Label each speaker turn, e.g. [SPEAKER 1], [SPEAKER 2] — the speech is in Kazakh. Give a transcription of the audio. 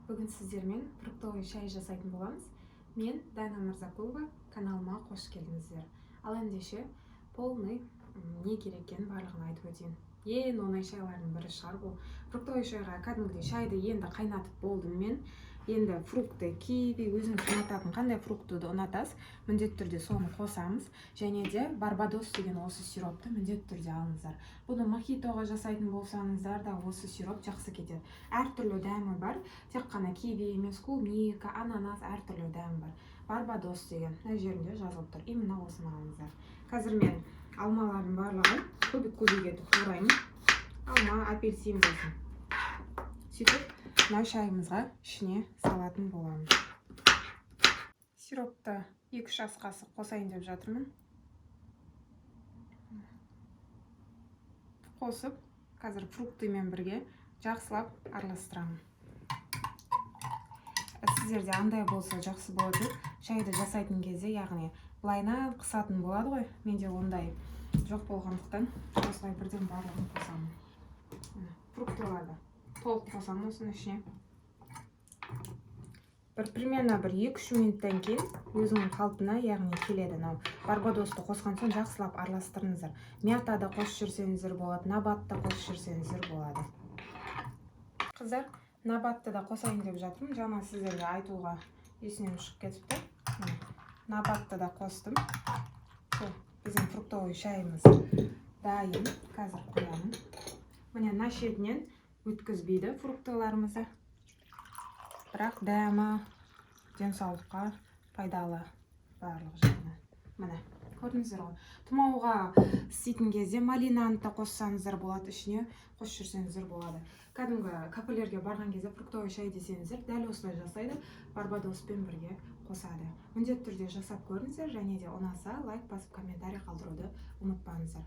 [SPEAKER 1] Бүгін сіздермен фруктовый шай жасайтын боламыз. Мен Дана Мырзакулова, каналыма қош келдіңіздер. Ал ендеше полный не керек екенін барлығын айтып өтейін. Ең оңай шайлардың бірі шығар бұл. Фруктовый шайға кәдімгідей шайды енді қайнатып болдым мен. Енді фрукты, киви, өзіңіз ұнататын қандай фрукты ұнатасыз, міндетті түрде соны қосамыз. Және де барбадос деген осы сиропты міндетті түрде алыңыздар. Бұны мохитоға жасайтын болсаңыздар да осы сироп жақсы кетеді. Әртүрлі дәмі бар. Тек қана киви емес, клубника, ананас, әртүрлі дәмі бар. Барбадос деген мына жерінде жазылып тұр. Именно осыны алыңыздар. Қазір мен алмалардың барлығын кубик-кубик етіп тураймын. Алма, апельсин болсын. Сөйтіп мына шайымызға ішіне салатын боламын. Сиропты 2-3 ас қасық қосайын деп жатырмын. Қосып, қазір фруктымен бірге жақсылап араластырамын. Сіздерде андай болса жақсы болады. Шайды жасайтын кезде, яғни былайынан қысатын болады ғой. Менде ондай жоқ болғандықтан осылай бірден барлығын қосамын. Фруктыларды толық қосамын осының ішіне. Примерно 2-3 минуттан кейін өзінің қалпына, яғни келеді. Барбадосты қосқан соң жақсылап араластырыңыздар. Мята да қосып жүрсеңіздер болады, набатты қосып жүрсеңіздер болады. Қыздар, набатты да қосайын деп жатырмын. Жаңа сіздерге айтуға есінен шығып кетіпті. Набатты да қостым. Біздің фруктовый шайымыз дайын. Қазір қоямын. Міне мына шетінен өткізбейді фруктыларымызды. Бірақ дәмі денсаулыққа пайдалы барлық жағынан. Міне, көрдіңіздер ғой. Тұмауға істейтін кезде малинаны да қоссаңыздар болады, ішіне қосып жүрсеңіздер болады. Кәдімгі кафелерге барған кезде фруктовый шай десеңіздер, дәл осылай жасайды, барбадоспен бірге қосады. Міндетті түрде жасап көріңіздер, және де ұнаса лайк басып комментарий қалдыруды ұмытпаңыздар.